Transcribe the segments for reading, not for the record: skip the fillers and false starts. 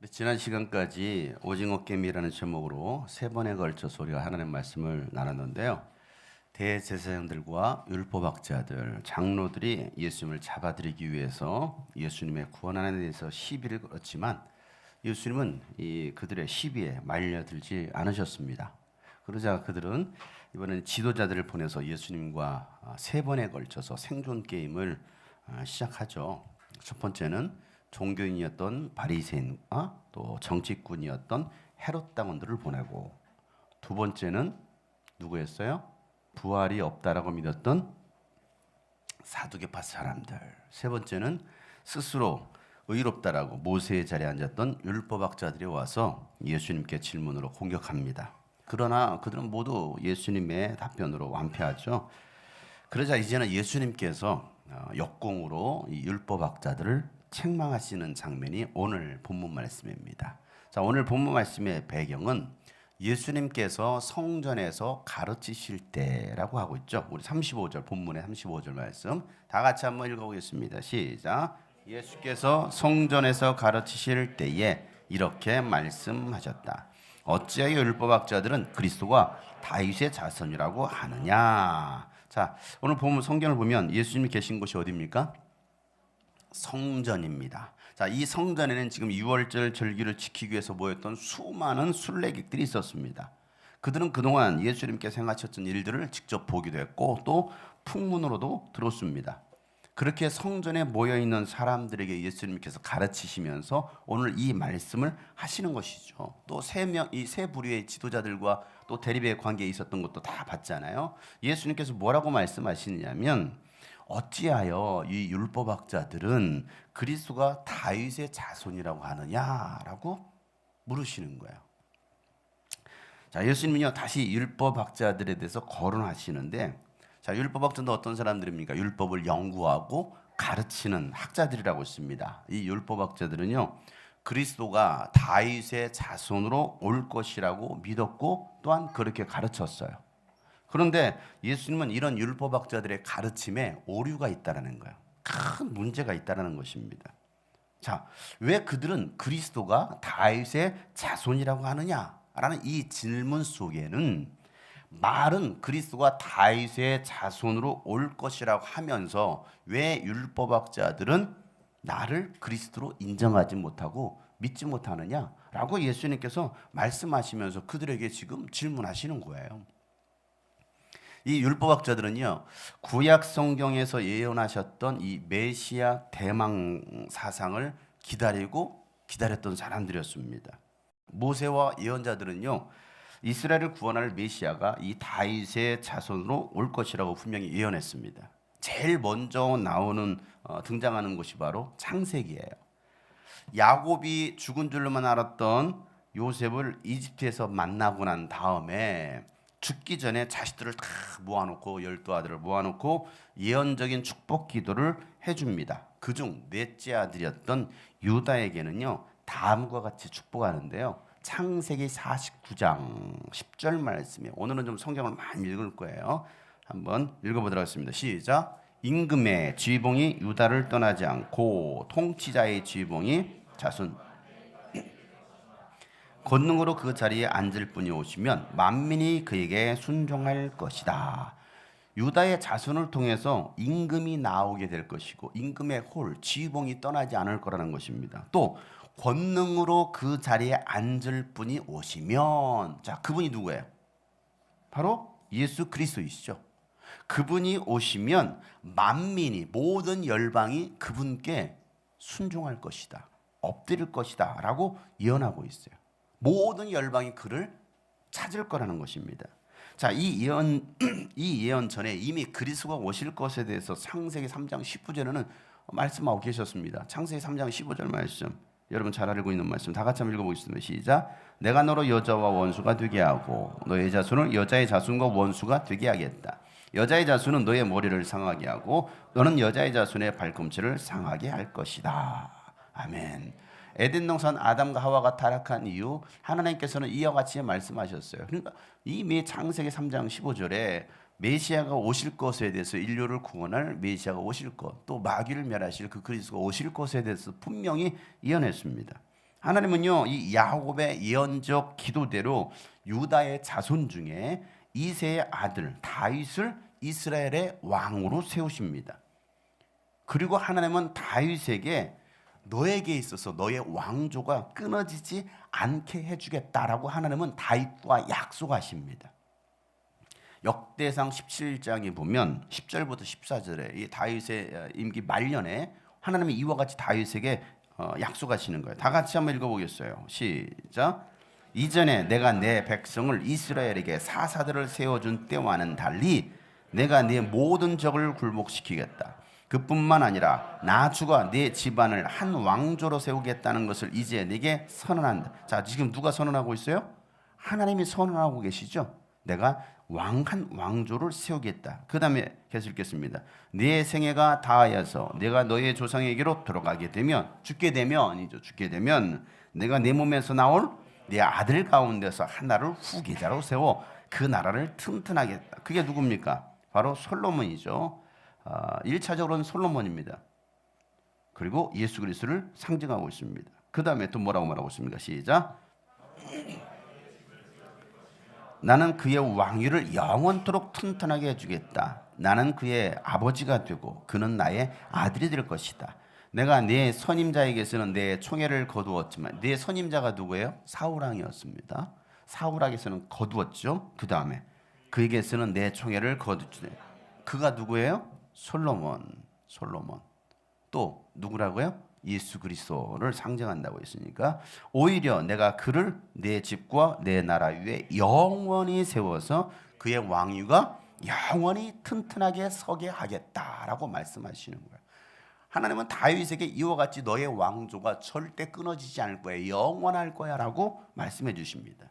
지난 시간까지 오징어 게임이라는 제목으로 세 번에 걸쳐서 우리가 하나님의 말씀을 나눴는데요. 대제사장들과 율법학자들, 장로들이 예수님을 잡아들이기 위해서 예수님의 구원안에 대해서 시비를 걸었지만 예수님은 그들의 시비에 말려들지 않으셨습니다. 그러자 그들은 이번에는 지도자들을 보내서 예수님과 세 번에 걸쳐서 생존 게임을 시작하죠. 첫 번째는 종교인이었던 바리새인과 또 정치꾼이었던 헤롯 당원들을 보내고, 두 번째는 누구였어요? 부활이 없다라고 믿었던 사두개파 사람들, 세 번째는 스스로 의롭다라고 모세의 자리에 앉았던 율법학자들이 와서 예수님께 질문으로 공격합니다. 그러나 그들은 모두 예수님의 답변으로 완패하죠. 그러자 이제는 예수님께서 역공으로 이 율법학자들을 책망하시는 장면이 오늘 본문 말씀입니다. 자, 오늘 본문 말씀의 배경은 예수님께서 성전에서 가르치실 때라고 하고 있죠. 우리 35절 본문의 35절 말씀 다 같이 한번 읽어보겠습니다. 시작. 예수께서 성전에서 가르치실 때에 이렇게 말씀하셨다. 어찌하여 율법학자들은 그리스도가 다윗의 자손이라고 하느냐. 자, 오늘 본문 성경을 보면 예수님이 계신 곳이 어디입니까? 성전입니다. 자, 이 성전에는 지금 유월절 절기를 지키기 위해서 모였던 수많은 순례객들이 있었습니다. 그들은 그동안 예수님께서 행하셨던 일들을 직접 보기도 했고 또 풍문으로도 들었습니다. 그렇게 성전에 모여있는 사람들에게 예수님께서 가르치시면서 오늘 이 말씀을 하시는 것이죠. 또 이 세 부류의 지도자들과 또 대립의 관계에 있었던 것도 다 봤잖아요. 예수님께서 뭐라고 말씀하시냐면 어찌하여 이 율법학자들은 그리스도가 다윗의 자손이라고 하느냐라고 물으시는 거예요. 자, 예수님은요 다시 율법학자들에 대해서 거론하시는데, 자, 율법학자는 어떤 사람들입니까? 율법을 연구하고 가르치는 학자들이라고 있습니다. 이 율법학자들은요 그리스도가 다윗의 자손으로 올 것이라고 믿었고 또한 그렇게 가르쳤어요. 그런데 예수님은 이런 율법학자들의 가르침에 오류가 있다라는 거예요. 큰 문제가 있다라는 것입니다. 자, 왜 그들은 그리스도가 다윗의 자손이라고 하느냐라는 이 질문 속에는 말은 그리스도가 다윗의 자손으로 올 것이라고 하면서 왜 율법학자들은 나를 그리스도로 인정하지 못하고 믿지 못하느냐라고 예수님께서 말씀하시면서 그들에게 지금 질문하시는 거예요. 이 율법학자들은요 구약 성경에서 예언하셨던 이 메시아 대망 사상을 기다렸던 사람들이었습니다. 모세와 예언자들은요 이스라엘을 구원할 메시아가 이 다윗의 자손으로 올 것이라고 분명히 예언했습니다. 제일 먼저 등장하는 것이 바로 창세기예요. 야곱이 죽은 줄로만 알았던 요셉을 이집트에서 만나고 난 다음에 죽기 전에 자식들을 다 모아놓고 12아들을 모아놓고 예언적인 축복 기도를 해줍니다. 그중 넷째 아들이었던 유다에게는요 다음과 같이 축복하는데요. 창세기 49장 10절 말씀에 오늘은 좀 성경을 많이 읽을 거예요. 한번 읽어보도록 하겠습니다. 시작. 임금의 지휘봉이 유다를 떠나지 않고 통치자의 지휘봉이 자손 권능으로 그 자리에 앉을 분이 오시면 만민이 그에게 순종할 것이다. 유다의 자손을 통해서 임금이 나오게 될 것이고 임금의 지휘봉이 떠나지 않을 거라는 것입니다. 또 권능으로 그 자리에 앉을 분이 오시면, 자, 그분이 누구예요? 바로 예수 그리스도이시죠. 그분이 오시면 만민이 모든 열방이 그분께 순종할 것이다. 엎드릴 것이다 라고 예언하고 있어요. 모든 열방이 그를 찾을 거라는 것입니다. 자, 이 예언 전에 이미 그리스도가 오실 것에 대해서 창세기 3장 19절에는 말씀하고 계셨습니다. 창세기 3장 15절 말씀, 여러분 잘 알고 있는 말씀 다 같이 한번 읽어보겠습니다. 시작. 내가 너로 여자와 원수가 되게 하고 너의 자손을 여자의 자손과 원수가 되게 하겠다. 여자의 자손은 너의 머리를 상하게 하고 너는 여자의 자손의 발꿈치를 상하게 할 것이다. 아멘. 에덴 동산 아담과 하와가 타락한 이후 하나님께서는 이와 같이 말씀하셨어요. 그러니까 이미 창세기 3장 15절에 메시아가 오실 것에 대해서 인류를 구원할 메시아가 오실 것, 또 마귀를 멸하실 그 그리스도가 오실 것에 대해서 분명히 예언했습니다. 하나님은요, 이 야곱의 예언적 기도대로 유다의 자손 중에 이새의 아들 다윗을 이스라엘의 왕으로 세우십니다. 그리고 하나님은 다윗에게 너에게 있어서 너의 왕조가 끊어지지 않게 해주겠다라고 하나님은 다윗과 약속하십니다. 역대상 17장에 보면 10절부터 14절에 이 다윗의 임기 말년에 하나님이 이와 같이 다윗에게 약속하시는 거예요. 다 같이 한번 읽어보겠어요. 시작. 이전에 내가 내 백성을 이스라엘에게 사사들을 세워준 때와는 달리 내가 네 모든 적을 굴복시키겠다. 그뿐만 아니라 나 주가 네 집안을 한 왕조로 세우겠다는 것을 이제 네게 선언한다. 자, 지금 누가 선언하고 있어요? 하나님이 선언하고 계시죠. 내가 한 왕조를 세우겠다. 그 다음에 계속 읽겠습니다. 네 생애가 다하여서 내가 너의 조상에게로 돌아가게 되면 죽게 되면 내가 네 몸에서 나올 네 아들 가운데서 하나를 후계자로 세워 그 나라를 튼튼하게 했다. 그게 누굽니까? 바로 솔로몬이죠. 1차적으로는 솔로몬입니다. 그리고 예수 그리스도를 상징하고 있습니다. 그 다음에 또 뭐라고 말하고 있습니까? 시작. 나는 그의 왕위를 영원토록 튼튼하게 해주겠다. 나는 그의 아버지가 되고 그는 나의 아들이 될 것이다. 내가 내 선임자에게서는 내 총애를 거두었지만 내 선임자가 누구예요? 사울왕이었습니다. 사울왕에서는 거두었죠. 그 다음에 그에게서는 내 총애를 거두지. 그가 누구예요? 솔로몬. 또 누구라고요? 예수 그리스도를 상징한다고 했으니까 오히려 내가 그를 내 집과 내 나라 위에 영원히 세워서 그의 왕위가 영원히 튼튼하게 서게 하겠다라고 말씀하시는 거예요. 하나님은 다윗에게 이와 같이 너의 왕조가 절대 끊어지지 않을 거야, 영원할 거야 라고 말씀해 주십니다.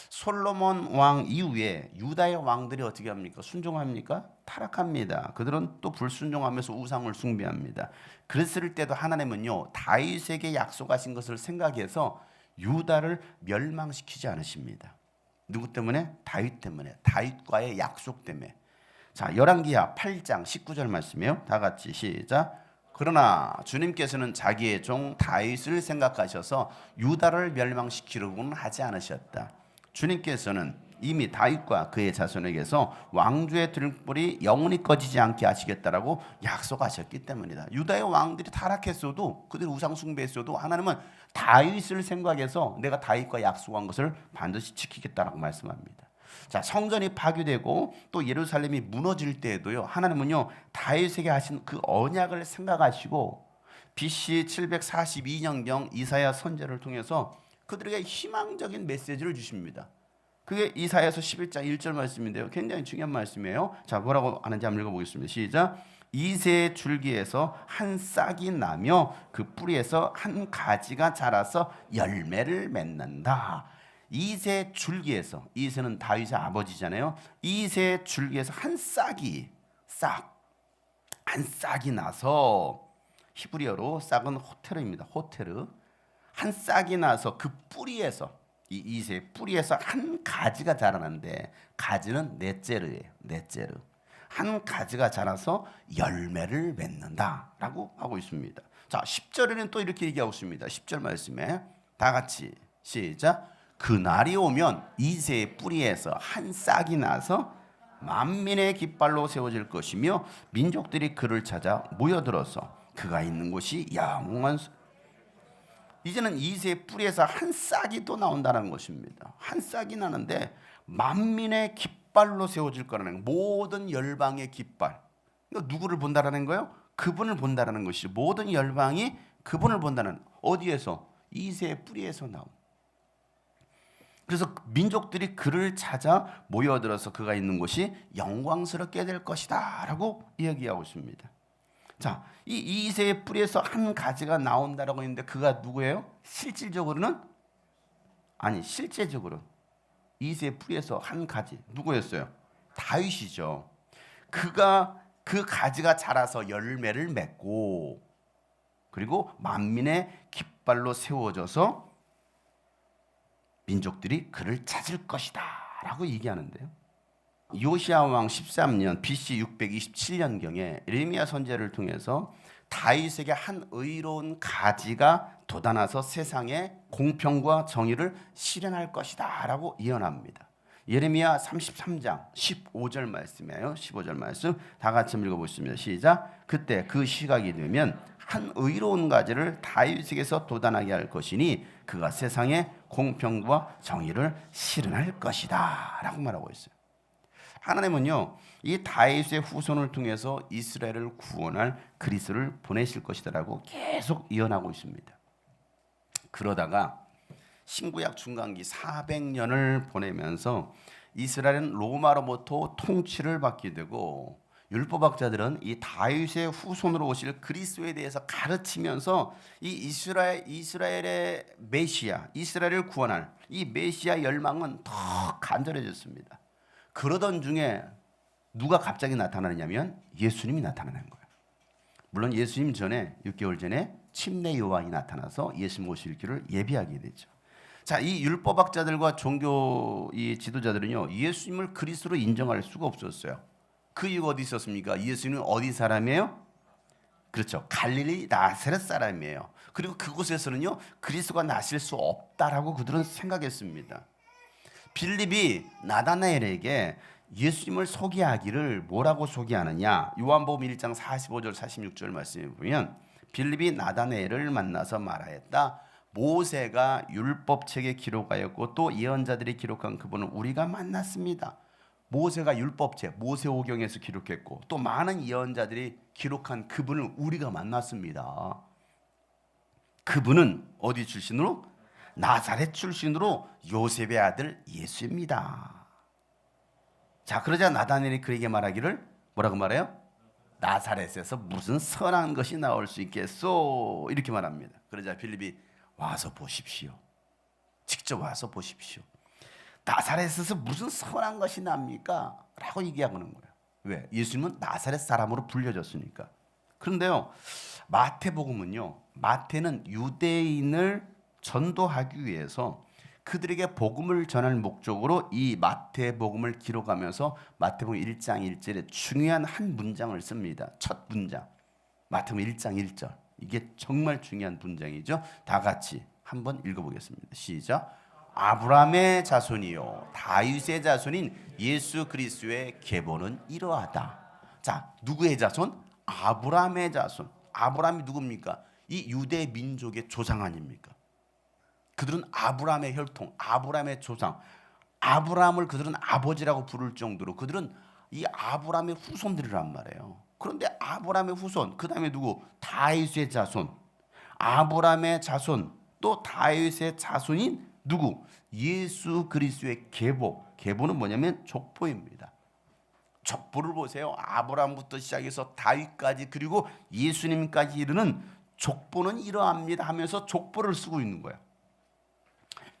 솔로몬 왕 이후에 유다의 왕들이 어떻게 합니까? 순종합니까? 타락합니다. 그들은 또 불순종하면서 우상을 숭배합니다. 그랬을 때도 하나님은요, 다윗에게 약속하신 것을 생각해서 유다를 멸망시키지 않으십니다. 누구 때문에? 다윗 때문에. 다윗과의 약속 때문에. 자, 열왕기하 8장 19절 말씀이에요. 다 같이 시작. 그러나 주님께서는 자기의 종 다윗을 생각하셔서 유다를 멸망시키려고는 하지 않으셨다. 주님께서는 이미 다윗과 그의 자손에게서 왕조의 등불이 영원히 꺼지지 않게 하시겠다라고 약속하셨기 때문이다. 유다의 왕들이 타락했어도, 그들이 우상 숭배했어도 하나님은 다윗을 생각해서 내가 다윗과 약속한 것을 반드시 지키겠다라고 말씀합니다. 자, 성전이 파괴되고 또 예루살렘이 무너질 때에도요, 하나님은요 다윗에게 하신 그 언약을 생각하시고 BC 742년경 이사야 선지자를 통해서 그들에게 희망적인 메시지를 주십니다. 그게 이사야서 11장 1절 말씀인데요, 굉장히 중요한 말씀이에요. 자, 뭐라고 하는지 한번 읽어보겠습니다. 시작. 이새의 줄기에서 한 싹이 나며 그 뿌리에서 한 가지가 자라서 열매를 맺는다. 이새 줄기에서, 이새는 다윗의 아버지잖아요. 이새 줄기에서 한 싹이 나서, 히브리어로 싹은 호테르입니다. 호테르. 한 싹이 나서 그 뿌리에서, 이 이새 뿌리에서 한 가지가 자라는데, 가지는 넷제르예요. 넷제르. 한 가지가 자라서 열매를 맺는다라고 하고 있습니다. 자, 10절에는 또 이렇게 얘기하고 있습니다. 10절 말씀에 다 같이 시작. 그 날이 오면 이새의 뿌리에서 한 싹이 나서 만민의 깃발로 세워질 것이며 민족들이 그를 찾아 모여들어서 그가 있는 곳이 영원한. 이제는 이새의 뿌리에서 한 싹이 또 나온다는 것입니다. 한 싹이 나는데 만민의 깃발로 세워질 거라는, 모든 열방의 깃발. 이거 누구를 본다라는 거예요? 그분을 본다라는 것이, 모든 열방이 그분을 본다는, 어디에서? 이새의 뿌리에서 나온. 그래서 민족들이 그를 찾아 모여들어서 그가 있는 곳이 영광스럽게 될 것이다 라고 이야기하고 있습니다. 자, 이 이새의 뿌리에서 한 가지가 나온다라고 했는데 그가 누구예요? 실질적으로는? 아니, 실제적으로 이새의 뿌리에서 한 가지, 누구였어요? 다윗이죠. 그가, 그 가지가 자라서 열매를 맺고 그리고 만민의 깃발로 세워져서 민족들이 그를 찾을 것이다 라고 얘기하는데요, 요시야 왕 13년 BC 627년경에 예레미야 선지자를 통해서 다윗에게 한 의로운 가지가 돋아나서 세상에 공평과 정의를 실현할 것이다 라고 예언합니다. 예레미야 33장 15절 말씀이에요. 15절 말씀 다 같이 읽어보겠습니다. 시작. 그때 그 시각이 되면 한 의로운 가지를 다윗에게서 돋아나게 할 것이니 그가 세상에 공평과 정의를 실현할 것이다 라고 말하고 있어요. 하나님은요, 이 다윗의 후손을 통해서 이스라엘을 구원할 그리스도를 보내실 것이다라고 계속 예언하고 있습니다. 그러다가 신구약 중간기 400년을 보내면서 이스라엘은 로마로부터 통치를 받게 되고 율법학자들은 이 다윗의 후손으로 오실 그리스도에 대해서 가르치면서 이 이스라엘의 메시아, 이스라엘을 구원할 이 메시아 열망은 더 간절해졌습니다. 그러던 중에 누가 갑자기 나타나느냐면 예수님이 나타나는 거예요. 물론 예수님 전에 6개월 전에 침례 요한이 나타나서 예수님 오실 길을 예비하게 되죠. 자, 이 율법학자들과 종교 이 지도자들은요, 예수님을 그리스도로 인정할 수가 없었어요. 그 이유가 어디 있었습니까? 예수님은 어디 사람이에요? 그렇죠. 갈릴리 나사렛 사람이에요. 그리고 그곳에서는요, 그리스도가 나실 수 없다라고 그들은 생각했습니다. 빌립이 나다나엘에게 예수님을 소개하기를 뭐라고 소개하느냐? 요한복음 1장 45절 46절 말씀에 보면 빌립이 나다나엘을 만나서 말하였다. 모세가 율법책에 기록하였고 또 예언자들이 기록한 그분을 우리가 만났습니다. 모세가 율법책, 모세오경에서 기록했고 또 많은 예언자들이 기록한 그분을 우리가 만났습니다. 그분은 어디 출신으로? 나사렛 출신으로 요셉의 아들 예수입니다. 자, 그러자 나다나엘이 그에게 말하기를 뭐라고 말해요? 나사렛에서 무슨 선한 것이 나올 수 있겠소? 이렇게 말합니다. 그러자 빌립이 와서 보십시오. 직접 와서 보십시오. 나사렛에서 무슨 선한 것이 납니까? 라고 얘기하는 거예요. 왜? 예수님은 나사렛 사람으로 불려졌으니까. 그런데요, 마태복음은요, 마태는 유대인을 전도하기 위해서 그들에게 복음을 전할 목적으로 이 마태복음을 기록하면서 마태복음 1장 1절에 중요한 한 문장을 씁니다. 첫 문장. 마태복음 1장 1절. 이게 정말 중요한 문장이죠. 다 같이 한번 읽어보겠습니다. 시작. 아브라함의 자손이요 다윗의 자손인 예수 그리스도의 계보는 이러하다. 자, 누구의 자손? 아브라함의 자손. 아브라함이 누굽니까? 이 유대 민족의 조상 아닙니까? 그들은 아브라함의 혈통, 아브라함의 조상, 아브라함을 그들은 아버지라고 부를 정도로 그들은 이 아브라함의 후손들이란 말이에요. 그런데 아브라함의 후손, 그 다음에 누구? 다윗의 자손, 아브라함의 자손, 또 다윗의 자손인 누구? 예수 그리스도의 계보. 계보는 뭐냐면 족보입니다. 족보를 보세요. 아브라함부터 시작해서 다윗까지 그리고 예수님까지 이르는 족보는 이러합니다 하면서 족보를 쓰고 있는 거예요.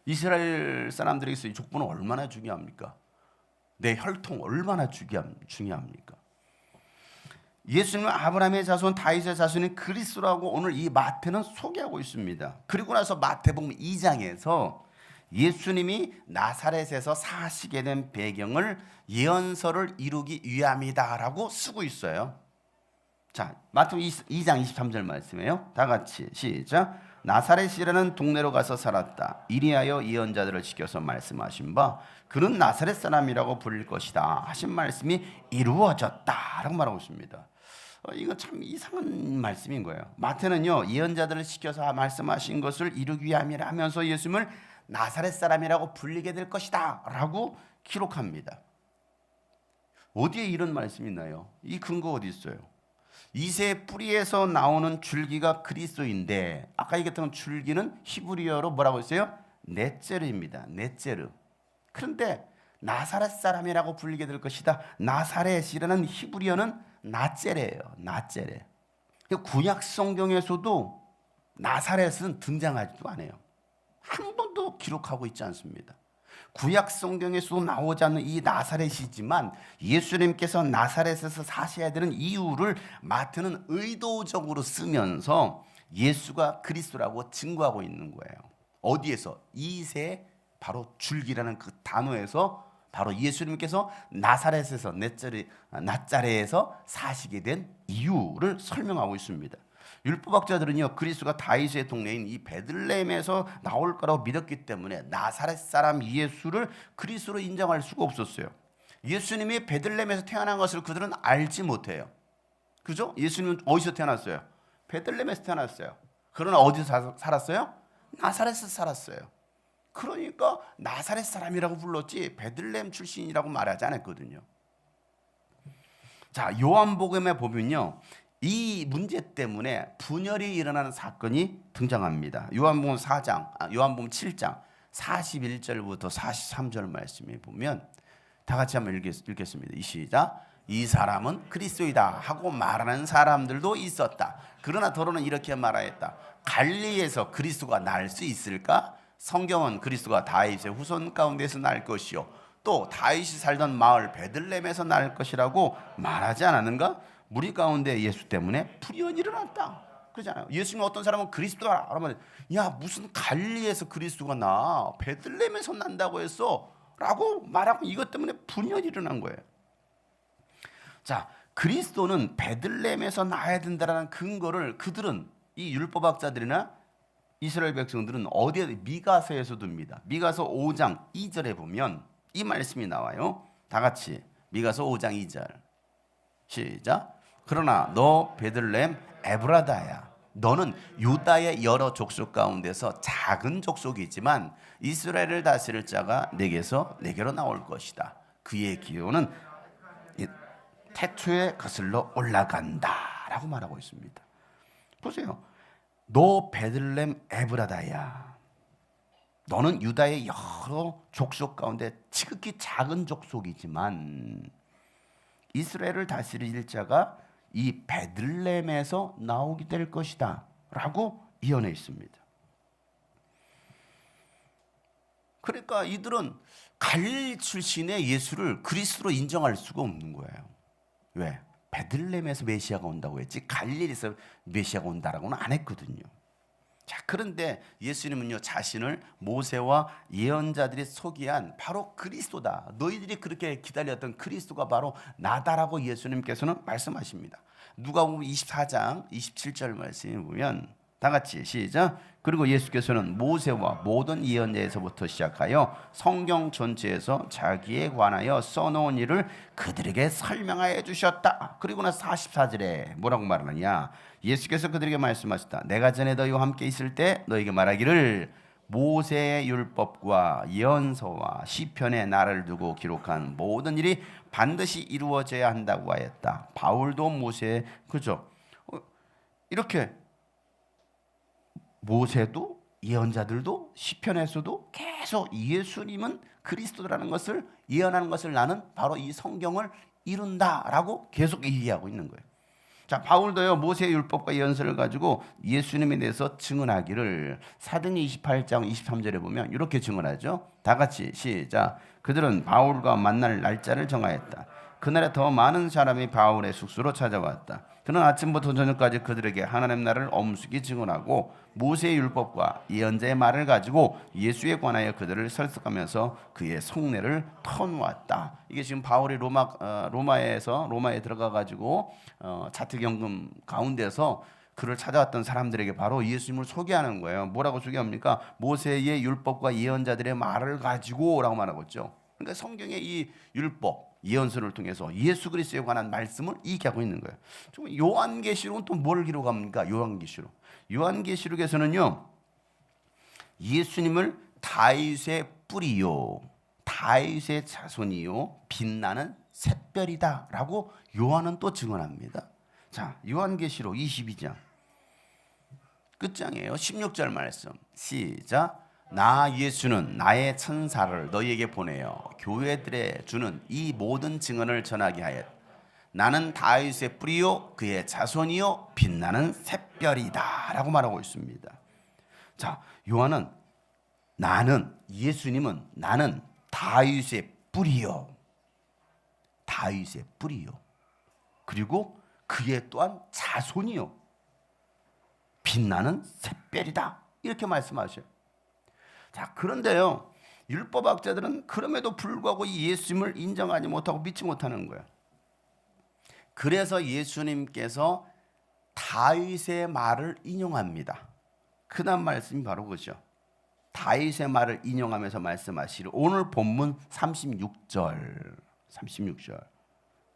이스라엘 사람들에게서 이 족보는 얼마나 중요합니까? 내 혈통 얼마나 중요합니까? 예수님은 아브라함의 자손, 다윗의 자손인 그리스도라고 오늘 이 마태는 소개하고 있습니다. 그리고 나서 마태복음 2장에서 예수님이 나사렛에서 사시게 된 배경을 예언서를 이루기 위함이다라고 쓰고 있어요. 자, 마태복음 2장 23절 말씀이에요. 다 같이 시작. 나사렛이라는 동네로 가서 살았다. 이리하여 예언자들을 시켜서 말씀하신 바 그는 나사렛 사람이라고 부를 것이다 하신 말씀이 이루어졌다라고 말하고 있습니다. 이건 참 이상한 말씀인 거예요. 마태는요, 예언자들을 시켜서 말씀하신 것을 이루기 위함이라 하면서 예수님을 나사렛 사람이라고 불리게 될 것이다 라고 기록합니다. 어디에 이런 말씀이 있나요? 이 근거 어디 있어요? 이새 뿌리에서 나오는 줄기가 그리스도인데 아까 얘기했던 줄기는 히브리어로 뭐라고 했어요? 넷제르입니다. 넷제르. 그런데 나사렛 사람이라고 불리게 될 것이다. 나사렛이라는 히브리어는 나제레예요. 나제레. 구약 성경에서도 나사렛은 등장하지도 않아요. 한 번도 기록하고 있지 않습니다. 구약 성경에서도 나오지 않는 이 나사렛이지만 예수님께서 나사렛에서 사셔야 되는 이유를 마태는 의도적으로 쓰면서 예수가 그리스도라고 증거하고 있는 거예요. 어디에서? 이세 바로 줄기라는 그 단어에서 바로 예수님께서 나사렛에서 나짜레에서 사시게 된 이유를 설명하고 있습니다. 율법학자들은요, 그리스도가 다윗의 동네인 이 베들레헴에서 나올 거라고 믿었기 때문에 나사렛 사람 예수를 그리스도로 인정할 수가 없었어요. 예수님이 베들레헴에서 태어난 것을 그들은 알지 못해요. 그죠? 예수님은 어디서 태어났어요? 베들레헴에서 태어났어요. 그러나 어디서 살았어요? 나사렛에서 살았어요. 그러니까 나사렛 사람이라고 불렀지 베들레헴 출신이라고 말하지 않았거든요. 자, 요한복음에 보면요, 이 문제 때문에 분열이 일어나는 사건이 등장합니다. 요한복음 7장 41절부터 43절 말씀에 보면 다 같이 한번 읽겠습니다. 시작. 이 사람은 그리스도이다 하고 말하는 사람들도 있었다. 그러나 더러는 이렇게 말하였다. 갈릴리에서 그리스도가 날 수 있을까? 성경은 그리스도가 다윗의 후손 가운데서 날 것이요 또 다윗이 살던 마을 베들레헴에서 날 것이라고 말하지 않았는가? 무리 가운데 예수 때문에 불의가 일어났다. 그러잖아요. 예수님 어떤 사람은 그리스도다 그러면 야 무슨 갈릴리에서 그리스도가 나 베들레헴에서 난다고 했어 라고 말하고 이것 때문에 분열이 일어난 거예요. 자, 그리스도는 베들레헴에서 나야 된다라는 근거를 그들은 이 율법학자들이나 이스라엘 백성들은 어디에 미가서에서 둡니다. 미가서 5장 2절에 보면 이 말씀이 나와요. 다 같이 미가서 5장 2절 시작. 그러나 너 베들레헴 에브라다야 너는 유다의 여러 족속 가운데서 작은 족속이지만 이스라엘을 다스릴 자가 내게로 나올 것이다. 그의 기호는 태초에 거슬러 올라간다 라고 말하고 있습니다. 보세요. 너 베들레헴 에브라다야 너는 유다의 여러 족속 가운데 지극히 작은 족속이지만 이스라엘을 다스릴 자가 이 베들레헴에서 나오게 될 것이다 라고 예언해 있습니다. 그러니까 이들은 갈릴리 출신의 예수를 그리스도로 인정할 수가 없는 거예요. 왜? 베들레헴에서 메시아가 온다고 했지 갈릴리에서 메시아가 온다라고는 안 했거든요. 자, 그런데 예수님은요 자신을 모세와 예언자들이 소개한 바로 그리스도다. 너희들이 그렇게 기다렸던 그리스도가 바로 나다라고 예수님께서는 말씀하십니다. 누가복음 24장 27절 말씀에 보면 다 같이 시작. 그리고 예수께서는 모세와 모든 예언자에서부터 시작하여 성경 전체에서 자기에 관하여 써놓은 일을 그들에게 설명하여 주셨다. 그리고 나 44절에 뭐라고 말하느냐. 예수께서 그들에게 말씀하셨다. 내가 전에 너희와 함께 있을 때 너희에게 말하기를 모세의 율법과 예언서와 시편에 나를 두고 기록한 모든 일이 반드시 이루어져야 한다고 하였다. 바울도 모세 그죠? 이렇게 모세도 예언자들도 시편에서도 계속 예수님은 그리스도라는 것을 예언하는 것을 나는 바로 이 성경을 이룬다라고 계속 얘기하고 있는 거예요. 자, 바울도요 모세의 율법과 예언서를 가지고 예수님에 대해서 증언하기를 사도행 28장 23절에 보면 이렇게 증언하죠. 다 같이 시작. 그들은 바울과 만날 날짜를 정하였다. 그날에 더 많은 사람이 바울의 숙소로 찾아왔다. 그는 아침부터 저녁까지 그들에게 하나님 나라를 엄숙히 증언하고 모세의 율법과 예언자의 말을 가지고 예수에 관하여 그들을 설득하면서 그의 속내를 터놓았다. 이게 지금 바울이 로마에 들어가 가지고 자택연금 가운데서 그를 찾아왔던 사람들에게 바로 예수님을 소개하는 거예요. 뭐라고 소개합니까? 모세의 율법과 예언자들의 말을 가지고라고 말하고 있죠. 그러니까 성경의 이 율법 예언서를 통해서 예수 그리스도에 관한 말씀을 얘기하고 있는 거예요. 요한계시록은 또 뭘 기록합니까? 요한계시록에서는요 예수님을 다윗의 뿌리요 다윗의 자손이요 빛나는 샛별이다라고 요한은 또 증언합니다. 자, 요한계시록 22장 끝장이에요. 16절 말씀 시작. 나 예수는 나의 천사를 너희에게 보내어 교회들에 주는 이 모든 증언을 전하게 하였다. 나는 다윗의 뿌리요 그의 자손이요 빛나는 샛별이다 라고 말하고 있습니다. 자, 요한은 예수님은 나는 다윗의 뿌리요 그리고 그의 또한 자손이요 빛나는 샛별이다 이렇게 말씀하셔요. 자, 그런데요 율법학자들은 그럼에도 불구하고 이 예수님을 인정하지 못하고 믿지 못하는 거예요. 그래서 예수님께서 다윗의 말을 인용합니다. 그다음 말씀이 바로 그죠. 다윗의 말을 인용하면서 말씀하시를 오늘 본문 36절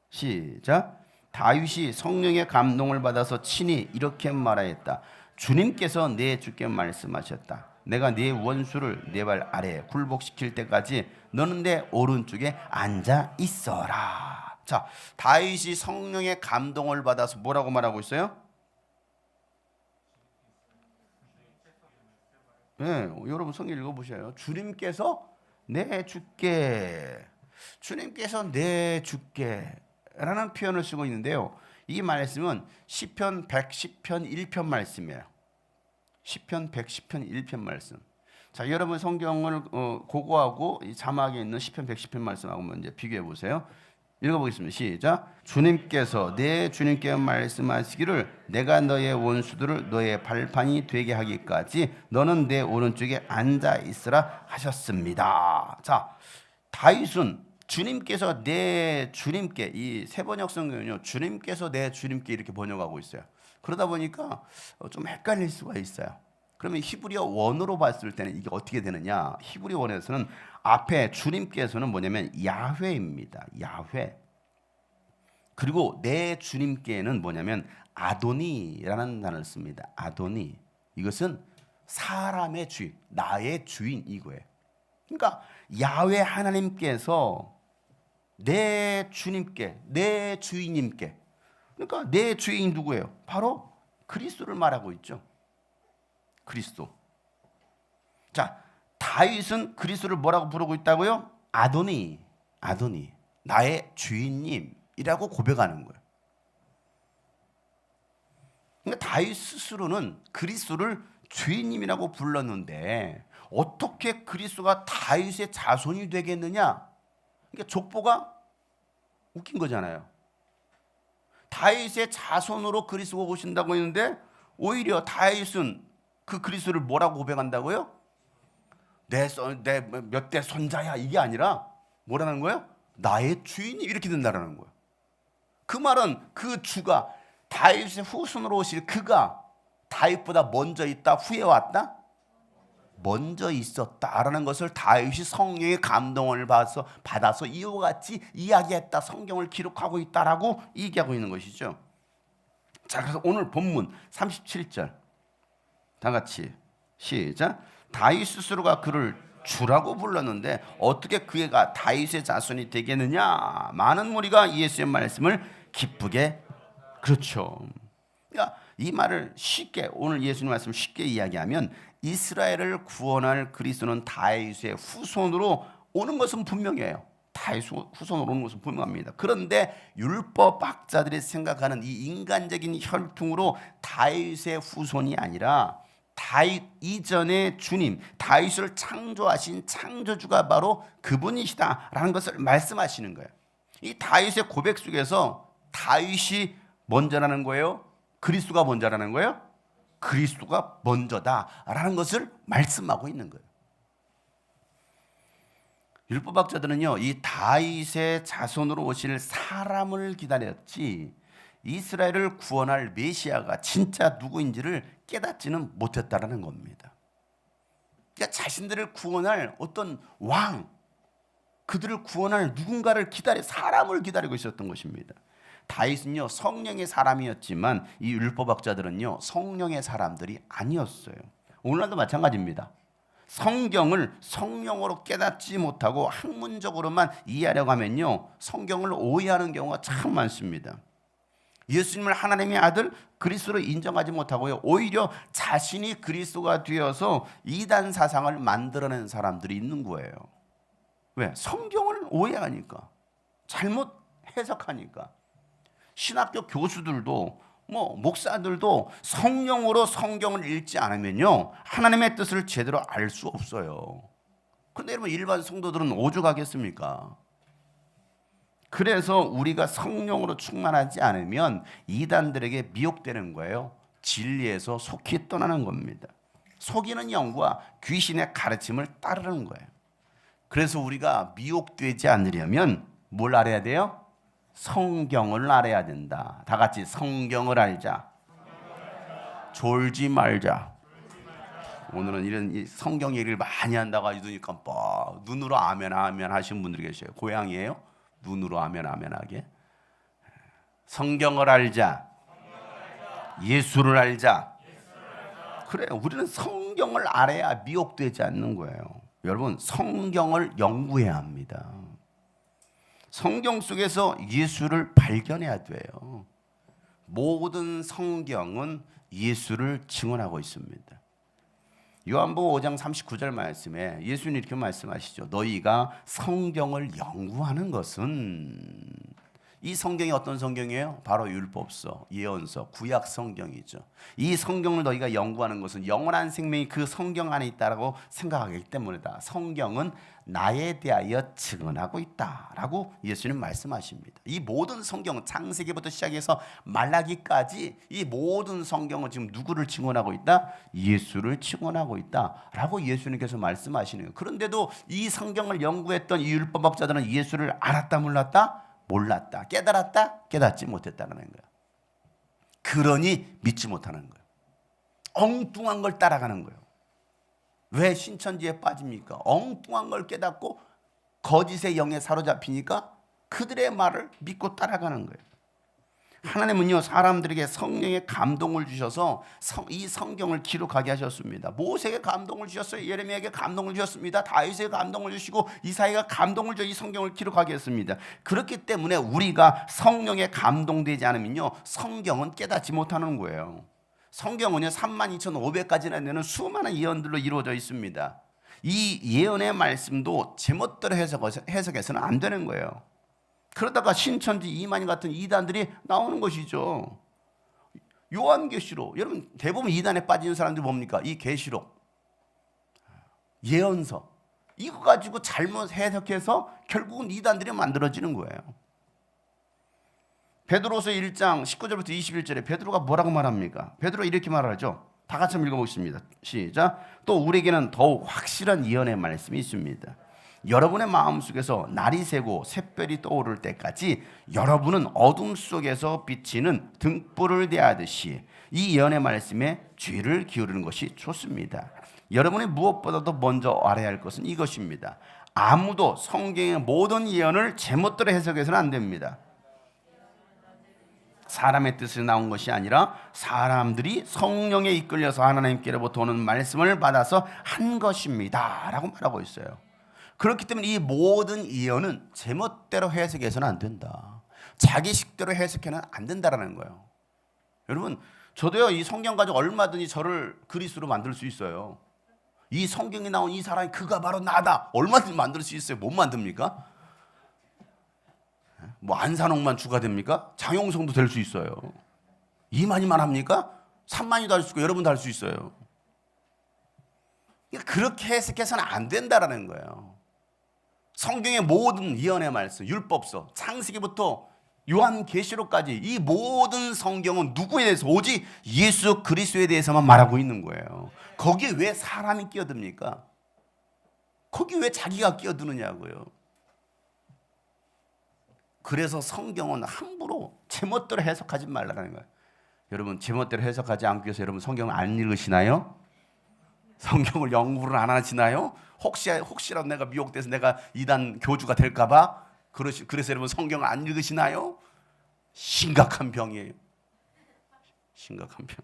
시작. 다윗이 성령의 감동을 받아서 친히 이렇게 말하였다. 주님께서 내 주께 말씀하셨다. 내가 네 원수를 네 발 아래에 굴복시킬 때까지 너는 내 오른쪽에 앉아 있어라. 자, 다윗이 성령의 감동을 받아서 뭐라고 말하고 있어요? 네, 여러분 성경 읽어보셔요. 주님께서 내 주께 라는 표현을 쓰고 있는데요. 이 말씀은 시편 110편 1편 말씀이에요. 시편 110편 1편 말씀. 자, 여러분 성경을 고고하고 이 자막에 있는 시편 110편 말씀하고 먼저 비교해 보세요. 읽어보겠습니다. 시작. 주님께서 내 주님께 말씀하시기를 내가 너의 원수들을 너의 발판이 되게 하기까지 너는 내 오른쪽에 앉아 있으라 하셨습니다. 자, 다윗은 주님께서 내 주님께, 이 세번역 성경은요 주님께서 내 주님께 이렇게 번역하고 있어요. 그러다 보니까 좀 헷갈릴 수가 있어요. 그러면 히브리어 원어로 봤을 때는 이게 어떻게 되느냐? 히브리어 원에서는 앞에 주님께서는 뭐냐면 야훼입니다. 야훼. 그리고 내 주님께는 뭐냐면 아도니라는 단어를 씁니다. 아도니. 이것은 사람의 주인, 나의 주인 이거예요. 그러니까 야훼 하나님께서 내 주님께, 내 주인님께, 그러니까 내 주인이 누구예요? 바로 그리스도를 말하고 있죠. 그리스도. 자, 다윗은 그리스도를 뭐라고 부르고 있다고요? 아도니, 아도니, 나의 주인님이라고 고백하는 거예요. 그러니까 다윗 스스로는 그리스도를 주인님이라고 불렀는데 어떻게 그리스도가 다윗의 자손이 되겠느냐? 그러니까 족보가 웃긴 거잖아요. 다윗의 자손으로 그리스도가 오신다고 했는데 오히려 다윗은 그 그리스도를 뭐라고 고백한다고요? 내 몇 대 손자야 이게 아니라 뭐라는 거예요? 나의 주인이 이렇게 된다라는 거예요. 그 말은 그 주가 다윗의 후손으로 오실 그가 다윗보다 먼저 있다 후에 왔다? 먼저 있었다라는 것을 다윗이 성령의 감동을 받아서 이와 같이 이야기했다, 성경을 기록하고 있다라고 얘기하고 있는 것이죠. 자, 그래서 오늘 본문 37절 다 같이 시작. 다윗 스스로가 그를 주라고 불렀는데 어떻게 그가 다윗의 자손이 되겠느냐? 많은 무리가 예수의 말씀을 기쁘게, 그렇죠. 그러니까 이 말을 쉽게, 오늘 예수님 말씀 쉽게 이야기하면 이스라엘을 구원할 그리스도는 다윗의 후손으로 오는 것은 분명해요. 다윗 후손으로 오는 것은 분명합니다. 그런데 율법학자들이 생각하는 이 인간적인 혈통으로 다윗의 후손이 아니라 다윗 이전의 주님, 다윗을 창조하신 창조주가 바로 그분이시다라는 것을 말씀하시는 거예요. 이 다윗의 고백 속에서 다윗이 먼저라는 거예요? 그리스도가 먼저라는 거예요? 그리스도가 먼저다라는 것을 말씀하고 있는 거예요. 율법학자들은요, 이 다윗의 자손으로 오실 사람을 기다렸지 이스라엘을 구원할 메시아가 진짜 누구인지를 깨닫지는 못했다라는 겁니다. 그러니까 자신들을 구원할 어떤 왕, 그들을 구원할 누군가를 사람을 기다리고 있었던 것입니다. 다윗은요 성령의 사람이었지만 이 율법학자들은요 성령의 사람들이 아니었어요. 오늘날도 마찬가지입니다. 성경을 성령으로 깨닫지 못하고 학문적으로만 이해하려고 하면요 성경을 오해하는 경우가 참 많습니다. 예수님을 하나님의 아들 그리스도로 인정하지 못하고요 오히려 자신이 그리스도가 되어서 이단 사상을 만들어낸 사람들이 있는 거예요. 왜? 성경을 오해하니까, 잘못 해석하니까. 신학교 교수들도 목사들도 성령으로 성경을 읽지 않으면요 하나님의 뜻을 제대로 알 수 없어요. 그런데 여러분 일반 성도들은 오죽하겠습니까? 그래서 우리가 성령으로 충만하지 않으면 이단들에게 미혹되는 거예요. 진리에서 속히 떠나는 겁니다. 속이는 영과 귀신의 가르침을 따르는 거예요. 그래서 우리가 미혹되지 않으려면 뭘 알아야 돼요? 성경을 알아야 된다. 다 같이 성경을 알자. 졸지 말자. 오늘은 이런 이 성경 얘기를 많이 한다고 아주 눈이 깜빡 눈으로 아멘 아멘 하시는 분들이 계셔요. 고향이에요? 눈으로 아멘 아멘 하게. 성경을 알자. 예수를 알자. 그래, 우리는 성경을 알아야 미혹되지 않는 거예요. 여러분, 성경을 연구해야 합니다. 성경 속에서 예수를 발견해야 돼요. 모든 성경은 예수를 증언하고 있습니다. 요한복음 5장 39절 말씀에 예수님 이렇게 말씀하시죠. 너희가 성경을 연구하는 것은, 이 성경이 어떤 성경이에요? 바로 율법서, 예언서, 구약 성경이죠. 이 성경을 너희가 연구하는 것은 영원한 생명이 그 성경 안에 있다라고 생각하기 때문이다. 성경은 나에 대하여 증언하고 있다라고 예수님 말씀하십니다. 이 모든 성경은 창세기부터 시작해서 말라기까지 이 모든 성경은 지금 누구를 증언하고 있다? 예수를 증언하고 있다라고 예수님께서 말씀하시는 거예요. 그런데도 이 성경을 연구했던 이 율법학자들은 예수를 알았다 몰랐다? 몰랐다. 깨달았다? 깨닫지 못했다는 거예요. 그러니 믿지 못하는 거예요. 엉뚱한 걸 따라가는 거예요. 왜 신천지에 빠집니까? 엉뚱한 걸 깨닫고 거짓의 영에 사로잡히니까 그들의 말을 믿고 따라가는 거예요. 하나님은요, 사람들에게 성령의 감동을 주셔서 이 성경을 기록하게 하셨습니다. 모세에게 감동을 주셨어요. 예레미야에게 감동을 주셨습니다. 다윗에게 감동을 주시고 이사야가 감동을 줘 이 성경을 기록하게 했습니다. 그렇기 때문에 우리가 성령에 감동되지 않으면요, 성경은 깨닫지 못하는 거예요. 성경은요 32,500가지나 되는 수많은 예언들로 이루어져 있습니다. 이 예언의 말씀도 제멋대로 해석해서는 안 되는 거예요. 그러다가 신천지 이만희 같은 이단들이 나오는 것이죠. 요한계시록, 여러분 대부분 이단에 빠지는 사람들이 뭡니까? 이 계시록, 예언서, 이거 가지고 잘못 해석해서 결국은 이단들이 만들어지는 거예요. 베드로서 1장 19절부터 21절에 베드로가 뭐라고 말합니까? 베드로가 이렇게 말하죠. 다 같이 한번 읽어보겠습니다. 시작. 또 우리에게는 더욱 확실한 예언의 말씀이 있습니다. 여러분의 마음속에서 날이 새고 샛별이 떠오를 때까지 여러분은 어둠 속에서 비치는 등불을 대하듯이 이 예언의 말씀에 귀를 기울이는 것이 좋습니다. 여러분이 무엇보다도 먼저 알아야 할 것은 이것입니다. 아무도 성경의 모든 예언을 제멋대로 해석해서는 안 됩니다. 사람의 뜻에서 나온 것이 아니라 사람들이 성령에 이끌려서 하나님께로부터 오는 말씀을 받아서 한 것입니다 라고 말하고 있어요. 그렇기 때문에 이 모든 예언은 제멋대로 해석해서는 안 된다. 자기 식대로 해석해서는 안 된다라는 거예요. 여러분, 저도요 이 성경 가지고 얼마든지 저를 그리스도로 만들 수 있어요. 이 성경에 나온 이 사람이 그가 바로 나다, 얼마든지 만들 수 있어요. 못 만듭니까? 뭐 안산홍만 주가 됩니까? 장용성도 될 수 있어요. 이만희만 합니까? 3만이도 할 수 있고 여러분도 할 수 있어요. 그렇게 해석해서는 안 된다라는 거예요. 성경의 모든 예언의 말씀, 율법서, 창세기부터 요한계시록까지 이 모든 성경은 누구에 대해서? 오직 예수 그리스도에 대해서만 말하고 있는 거예요. 거기에 왜 사람이 끼어듭니까? 거기에 왜 자기가 끼어드느냐고요. 그래서 성경은 함부로 제멋대로 해석하지 말라는 거예요. 여러분, 제멋대로 해석하지 않기 위해서 여러분 성경을 안 읽으시나요? 성경을 연구를 안 하시나요? 혹시라도 내가 미혹돼서 내가 이단 교주가 될까봐 그래서 여러분 성경을 안 읽으시나요? 심각한 병이에요. 심각한 병.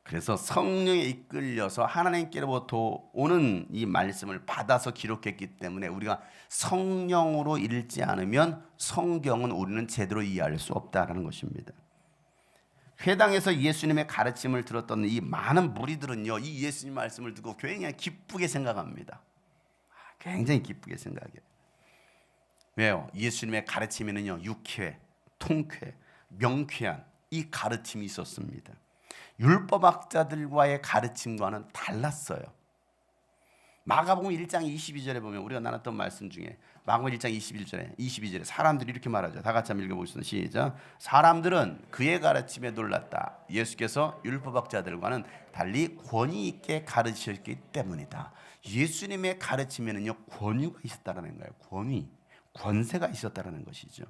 그래서 성령에 이끌려서 하나님께로부터 오는 이 말씀을 받아서 기록했기 때문에 우리가 성령으로 읽지 않으면 성경은 우리는 제대로 이해할 수 없다라는 것입니다. 회당에서 예수님의 가르침을 들었던 이 많은 무리들은요, 이 예수님 말씀을 듣고 굉장히 기쁘게 생각합니다. 굉장히 기쁘게 생각해요. 왜요? 예수님의 가르침에는요, 유쾌, 통쾌, 명쾌한 이 가르침이 있었습니다. 율법학자들과의 가르침과는 달랐어요. 마가복음 1장 22절에 보면 우리가 나눴던 말씀 중에 마가복음 1장 22절에 사람들이 이렇게 말하죠. 다 같이 한번 읽어보겠습니다. 시작. 사람들은 그의 가르침에 놀랐다. 예수께서 율법학자들과는 달리 권위 있게 가르치셨기 때문이다. 예수님의 가르침에는요 권위가 있었다는 거예요. 권세가 있었다는 것이죠.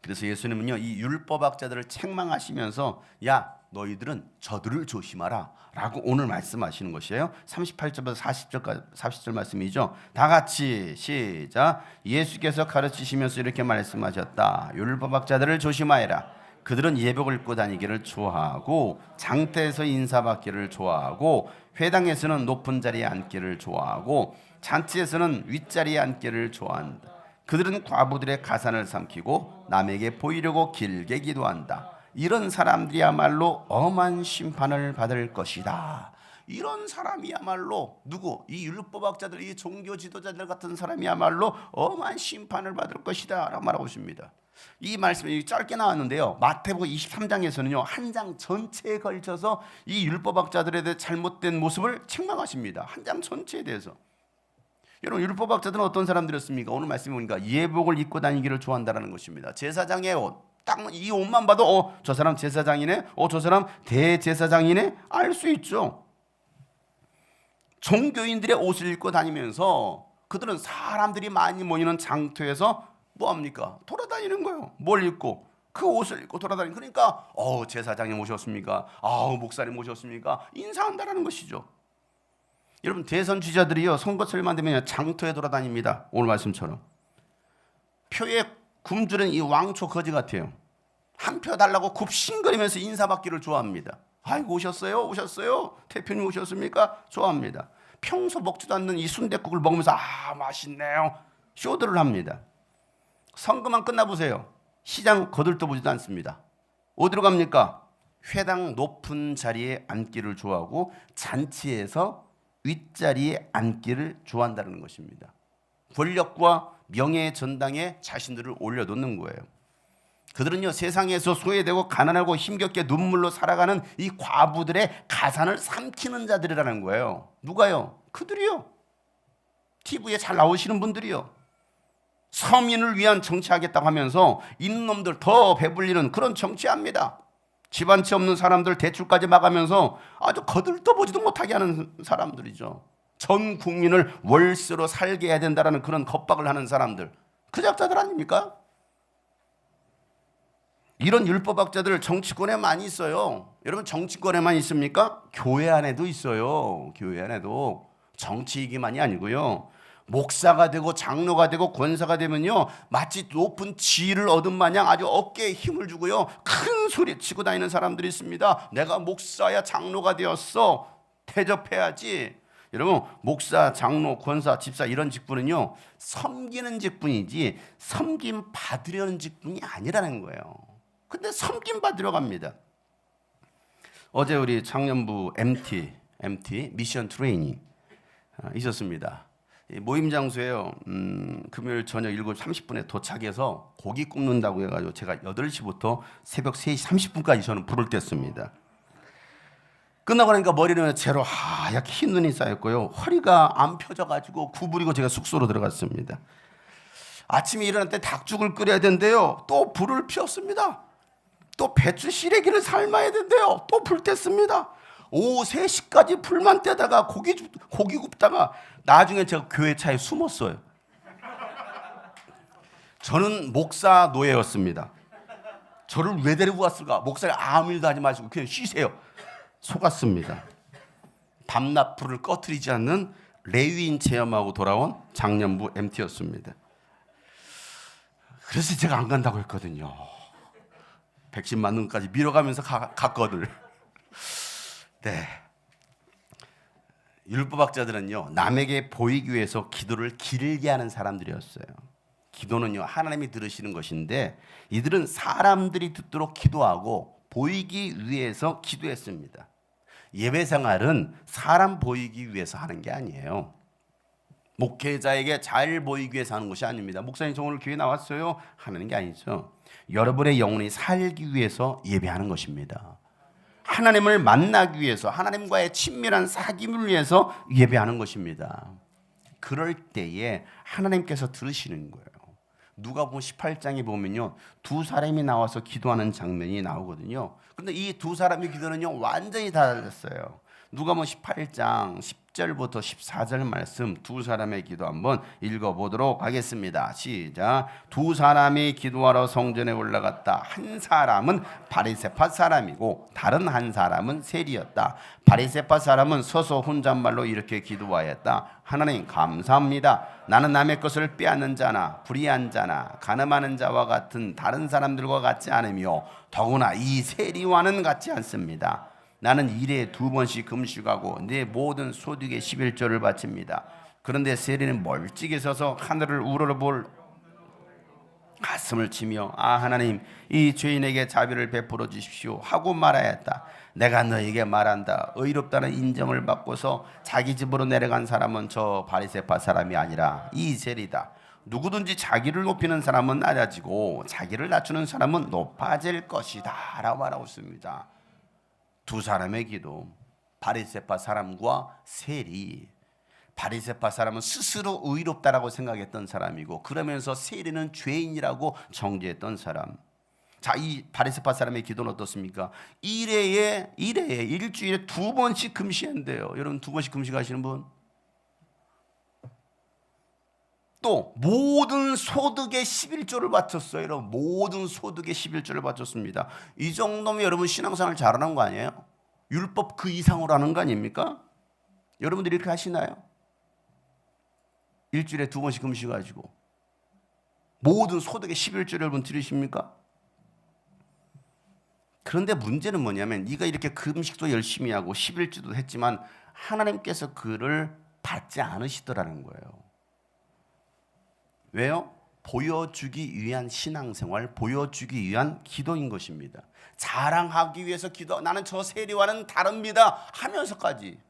그래서 예수님은요 이 율법학자들을 책망하시면서 야 너희들은 저들을 조심하라 라고 오늘 말씀하시는 것이에요. 38절부터 40절 말씀이죠. 다 같이 시작. 예수께서 가르치시면서 이렇게 말씀하셨다. 율법학자들을 조심하여라. 그들은 예복을 입고 다니기를 좋아하고 장터에서 인사받기를 좋아하고 회당에서는 높은 자리에 앉기를 좋아하고 잔치에서는 윗자리에 앉기를 좋아한다. 그들은 과부들의 가산을 삼키고 남에게 보이려고 길게 기도한다. 이런 사람들이야말로 엄한 심판을 받을 것이다. 이런 사람이야말로 누구? 이 율법학자들, 이 종교 지도자들 같은 사람이야말로 엄한 심판을 받을 것이다 라고 말하고 있습니다. 이 말씀이 짧게 나왔는데요, 마태복음 23장에서는요 한 장 전체에 걸쳐서 이 율법학자들에 대해 잘못된 모습을 책망하십니다. 한 장 전체에 대해서. 여러분 율법학자들은 어떤 사람들이었습니까? 오늘 말씀해 보니까 예복을 입고 다니기를 좋아한다는 것입니다. 제사장의 옷, 딱 이 옷만 봐도 저 사람 제사장이네, 저 사람 대제사장이네 알 수 있죠. 종교인들의 옷을 입고 다니면서 그들은 사람들이 많이 모이는 장터에서 뭐합니까? 돌아다니는 거예요. 뭘 입고? 그 옷을 입고 돌아다니는. 그러니까 제사장님 오셨습니까? 목사님 오셨습니까? 인사한다라는 것이죠. 여러분 대선 주자들이요 선거철만 되면 장터에 돌아다닙니다. 오늘 말씀처럼 표에 굶주린 이 왕초 거지 같아요. 한 표 달라고 굽신거리면서 인사받기를 좋아합니다. 아이고 오셨어요? 대표님 오셨습니까? 좋아합니다. 평소 먹지도 않는 이 순댓국을 먹으면서 맛있네요 쇼들을 합니다. 선거만 끝나보세요. 시장 거들떠 보지도 않습니다. 어디로 갑니까? 회당 높은 자리에 앉기를 좋아하고 잔치에서 윗자리에 앉기를 좋아한다는 것입니다. 권력과 명예의 전당에 자신들을 올려놓는 거예요. 그들은요 세상에서 소외되고 가난하고 힘겹게 눈물로 살아가는 이 과부들의 가산을 삼키는 자들이라는 거예요. 누가요? 그들이요. TV에 잘 나오시는 분들이요. 서민을 위한 정치하겠다고 하면서 있는 놈들 더 배불리는 그런 정치합니다. 집 한 채 없는 사람들 대출까지 막으면서 아주 거들떠보지도 못하게 하는 사람들이죠. 전 국민을 월세로 살게 해야 된다는 그런 겁박을 하는 사람들, 그 작자들 아닙니까? 이런 율법학자들 정치권에 많이 있어요. 여러분 정치권에만 있습니까? 교회 안에도 있어요. 교회 안에도. 정치이기만이 아니고요. 목사가 되고 장로가 되고 권사가 되면요 마치 높은 지위를 얻은 마냥 아주 어깨에 힘을 주고요 큰 소리 치고 다니는 사람들이 있습니다. 내가 목사야 장로가 되었어, 대접해야지. 여러분 목사, 장로, 권사, 집사 이런 직분은요 섬기는 직분이지 섬김 받으려는 직분이 아니라는 거예요. 근데 섬김 받으러 갑니다. 어제 우리 청년부 MT 미션 트레이닝 있었습니다. 모임 장소에요. 금요일 저녁 7시 30분에 도착해서 고기 굽는다고 해가지고 제가 8시부터 새벽 3시 30분까지 저는 불을 뗐습니다. 끝나고 나니까 머리는 채로 하얗게 흰 눈이 쌓였고요. 허리가 안 펴져가지고 구부리고 제가 숙소로 들어갔습니다. 아침에 일어날 때 닭죽을 끓여야 된대요. 또 불을 피웠습니다. 또 배추 시래기를 삶아야 된대요. 또 불 뗐습니다. 오후 3시까지 불만 떼다가 고기 굽다가 나중에 제가 교회 차에 숨었어요. 저는 목사 노예였습니다. 저를 왜 데리고 왔을까? 목사님 아무 일도 하지 마시고 그냥 쉬세요. 속았습니다. 밤낮 불을 꺼트리지 않는 레위인 체험하고 돌아온 장년부 MT였습니다. 그래서 제가 안 간다고 했거든요. 백신 맞는 것까지 밀어가면서 갔거든. 네. 율법학자들은요 남에게 보이기 위해서 기도를 길게 하는 사람들이었어요. 기도는요 하나님이 들으시는 것인데 이들은 사람들이 듣도록 기도하고 보이기 위해서 기도했습니다. 예배 생활은 사람 보이기 위해서 하는 게 아니에요. 목회자에게 잘 보이기 위해서 하는 것이 아닙니다. 목사님 저 오늘 교회 나왔어요 하는 게 아니죠. 여러분의 영혼이 살기 위해서 예배하는 것입니다. 하나님을 만나기 위해서 하나님과의 친밀한 사귐을 위해서 예배하는 것입니다. 그럴 때에 하나님께서 들으시는 거예요. 누가복음 18장에 보면요 2사람이 나와서 기도하는 장면이 나오거든요. 근데 이 2사람의 기도는요 완전히 달랐어요. 누가복음 18장 10절부터 14절 말씀 두 사람의 기도 한번 읽어보도록 하겠습니다. 시작. 두 사람이 기도하러 성전에 올라갔다. 한 사람은 바리새파 사람이고 다른 한 사람은 세리였다. 바리새파 사람은 서서 혼잣말로 이렇게 기도하였다. 하나님 감사합니다. 나는 남의 것을 빼앗는 자나 불의한 자나 간음하는 자와 같은 다른 사람들과 같지 않으며 더구나 이 세리와는 같지 않습니다. 나는 일에 2번씩 금식하고 내 모든 소득의 11조를 바칩니다. 그런데 세리는 멀찍이 서서 하늘을 우러러볼 가슴을 치며 하나님 이 죄인에게 자비를 베풀어 주십시오 하고 말하였다. 내가 너에게 말한다. 의롭다는 인정을 받고서 자기 집으로 내려간 사람은 저 바리새파 사람이 아니라 이 세리다. 누구든지 자기를 높이는 사람은 낮아지고 자기를 낮추는 사람은 높아질 것이다 라고 말하고 있습니다. 두 사람의 기도, 바리새파 사람과 세리. 바리새파 사람은 스스로 의롭다라고 생각했던 사람이고 그러면서 세리는 죄인이라고 정죄했던 사람. 자, 이 바리새파 사람의 기도는 어떻습니까? 일주일에 2번씩 금식한대요. 여러분 2번씩 금식하시는 분? 또 모든 소득의 11조를 바쳤어요. 여러분 모든 소득의 11조를 바쳤습니다. 이 정도면 여러분 신앙생활 잘하는 거 아니에요? 율법 그 이상으로 하는 거 아닙니까? 여러분들이 이렇게 하시나요? 일주일에 2번씩 금식하시고 모든 소득의 11조를 여러분 들으십니까? 그런데 문제는 뭐냐면 네가 이렇게 금식도 열심히 하고 11조도 했지만 하나님께서 그를 받지 않으시더라는 거예요. 왜요? 보여주기 위한 신앙생활, 보여주기 위한 기도인 것입니다. 자랑하기 위해서 기도, 나는 저 세리와는 다릅니다 하면서까지.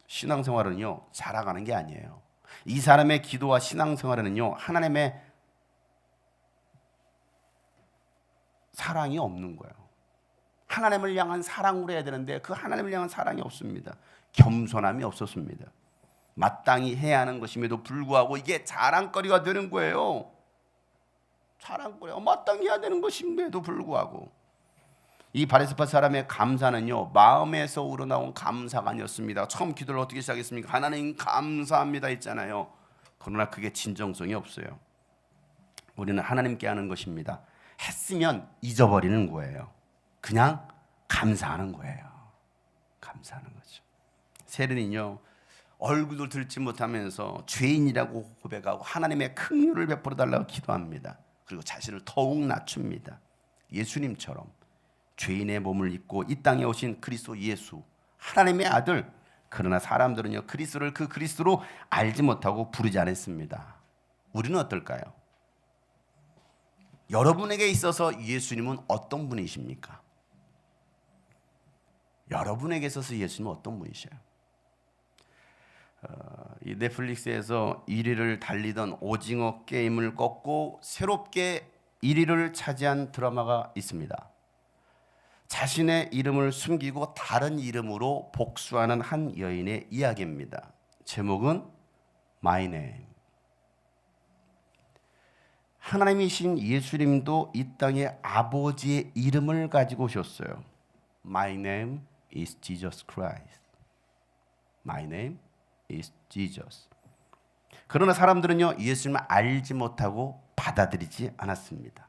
신앙생활은요 자랑하는 게 아니에요. 이 사람의 기도와 신앙생활에는요 하나님의 사랑이 없는 거예요. 하나님을 향한 사랑으로 해야 되는데 그 하나님을 향한 사랑이 없습니다. 겸손함이 없었습니다. 마땅히 해야 하는 것임에도 불구하고 이게 자랑거리가 되는 거예요. 자랑거리가 마땅히 해야 되는 것임에도 불구하고 이 바리새파 사람의 감사는요 마음에서 우러나온 감사가 아니었습니다. 처음 기도를 어떻게 시작했습니까? 하나님 감사합니다 했잖아요. 그러나 그게 진정성이 없어요. 우리는 하나님께 하는 것입니다. 했으면 잊어버리는 거예요. 그냥 감사하는 거예요. 감사하는 거죠. 세리는요 얼굴도 들지 못하면서 죄인이라고 고백하고 하나님의 긍휼을 베풀어 달라고 기도합니다. 그리고 자신을 더욱 낮춥니다. 예수님처럼 죄인의 몸을 입고 이 땅에 오신 그리스도 예수, 하나님의 아들. 그러나 사람들은요 그리스도를 그 그리스도로 알지 못하고 부르지 않았습니다. 우리는 어떨까요? 여러분에게 있어서 예수님은 어떤 분이십니까? 여러분에게 있어서 예수님은 어떤 분이셔요? 이 넷플릭스에서 1위를 달리던 오징어 게임을 꺾고 새롭게 1위를 차지한 드라마가 있습니다. 자신의 이름을 숨기고 다른 이름으로 복수하는 한 여인의 이야기입니다. 제목은 My Name. 하나님이신 예수님도 이 땅에 아버지의 이름을 가지고 오셨어요. My name is Jesus Christ. My name is Jesus. 그러나 사람들은요 예수님을 알지 못하고 받아들이지 않았습니다.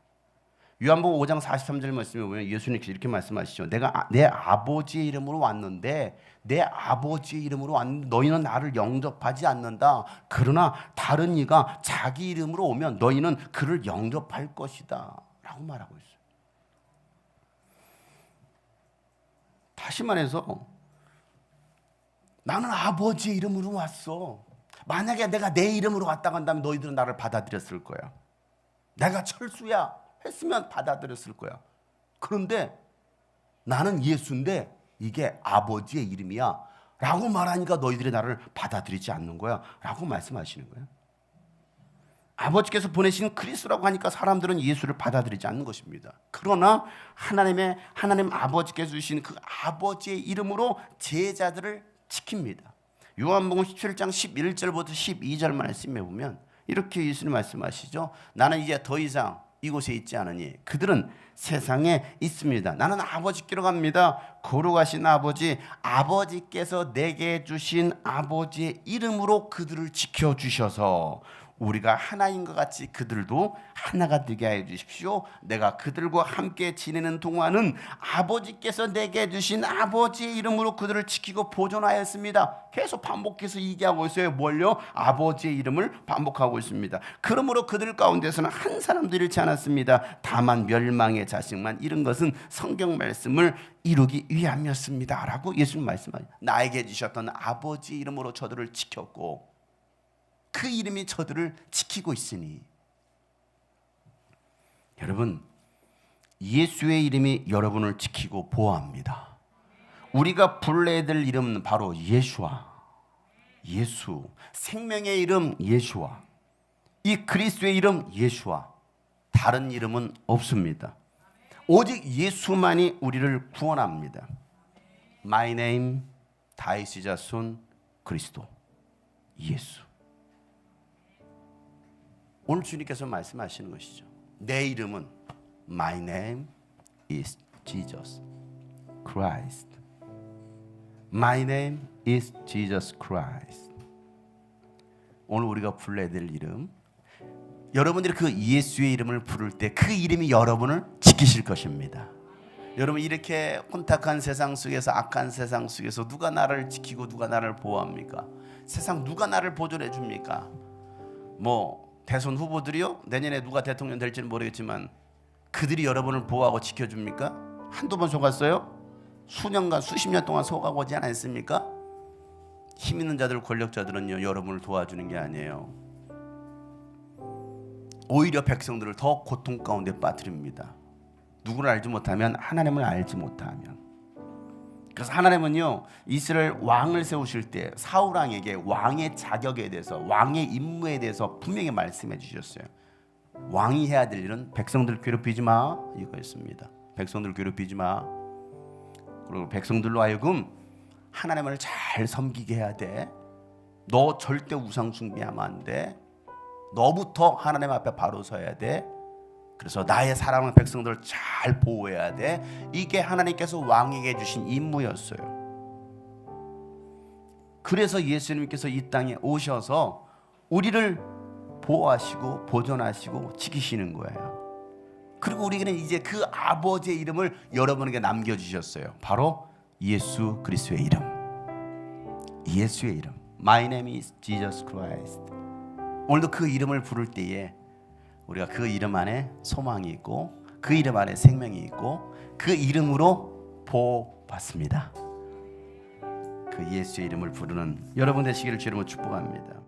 요한복음 5장 43절 말씀에 보면 예수님께서 이렇게 말씀하시죠. 내가 내 아버지의 이름으로 왔는데 내 아버지의 이름으로 왔는데 너희는 나를 영접하지 않는다. 그러나 다른 이가 자기 이름으로 오면 너희는 그를 영접할 것이다 라고 말하고 있어요. 다시 말해서 나는 아버지의 이름으로 왔어. 만약에 내가 내 이름으로 왔다고 한다면 너희들은 나를 받아들였을 거야. 내가 철수야 했으면 받아들였을 거야. 그런데 나는 예수인데 이게 아버지의 이름이야 라고 말하니까 너희들이 나를 받아들이지 않는 거야 라고 말씀하시는 거예요. 아버지께서 보내신 그리스도라고 하니까 사람들은 예수를 받아들이지 않는 것입니다. 그러나 하나님 아버지께서 주신 그 아버지의 이름으로 제자들을 지킵니다. 요한복음 17장 11절부터 12절 말씀에 보면 이렇게 예수님 말씀하시죠. 나는 이제 더 이상 이곳에 있지 않으니 그들은 세상에 있습니다. 나는 아버지께로 갑니다. 거룩하신 아버지, 아버지께서 내게 주신 아버지의 이름으로 그들을 지켜주셔서 우리가 하나인 것 같이 그들도 하나가 되게 해 주십시오. 내가 그들과 함께 지내는 동안은 아버지께서 내게 주신 아버지의 이름으로 그들을 지키고 보존하였습니다. 계속 반복해서 얘기하고 있어요. 뭘요? 아버지의 이름을 반복하고 있습니다. 그러므로 그들 가운데서는 한 사람도 잃지 않았습니다. 다만 멸망의 자식만 잃은 것은 성경 말씀을 이루기 위함이었습니다 라고 예수님 말씀하세요. 나에게 주셨던 아버지의 이름으로 저들을 지켰고 그 이름이 저들을 지키고 있으니, 여러분, 예수의 이름이 여러분을 지키고 보호합니다. 우리가 불러야 될 이름은 바로 예수와, 예수, 생명의 이름 예수와, 이 그리스도의 이름 예수와, 다른 이름은 없습니다. 오직 예수만이 우리를 구원합니다. My name, 다윗의 자손, 그리스도, 예수. 오늘 주님께서 말씀하시는 것이죠. 내 이름은 My name is Jesus Christ. My name is Jesus Christ. 오늘 우리가 불러야 될 이름, 여러분들이 그 예수의 이름을 부를 때 그 이름이 여러분을 지키실 것입니다. 여러분, 이렇게 혼탁한 세상 속에서, 악한 세상 속에서 누가 나를 지키고 누가 나를 보호합니까? 세상 누가 나를 보존해 줍니까? 대선 후보들이요? 내년에 누가 대통령 될지는 모르겠지만 그들이 여러분을 보호하고 지켜줍니까? 한두 번 속았어요? 수년간 수십 년 동안 속아고 오지 않았습니까? 힘 있는 자들, 권력자들은요, 여러분을 도와주는 게 아니에요. 오히려 백성들을 더 고통 가운데 빠뜨립니다. 누구를 알지 못하면 하나님을 알지 못하면. 그래서 하나님은요, 이스라엘 왕을 세우실 때 사울 왕에게 왕의 자격에 대해서, 왕의 임무에 대해서 분명히 말씀해 주셨어요. 왕이 해야 될 일은 백성들 괴롭히지 마, 이거였습니다. 백성들 괴롭히지 마. 그리고 백성들로 하여금 하나님을 잘 섬기게 해야 돼. 너 절대 우상 숭배하면 안 돼. 너부터 하나님 앞에 바로 서야 돼. 그래서 나의 사랑하는 백성들을 잘 보호해야 돼. 이게 하나님께서 왕에게 주신 임무였어요. 그래서 예수님께서 이 땅에 오셔서 우리를 보호하시고 보존하시고 지키시는 거예요. 그리고 우리는 이제 그 아버지의 이름을 여러분에게 남겨주셨어요. 바로 예수 그리스도의 이름, 예수의 이름. My name is Jesus Christ. 오늘도 그 이름을 부를 때에 우리가 그 이름 안에 소망이 있고 그 이름 안에 생명이 있고 그 이름으로 보호받습니다. 그 예수의 이름을 부르는 여러분 되시기를 주님으로 축복합니다.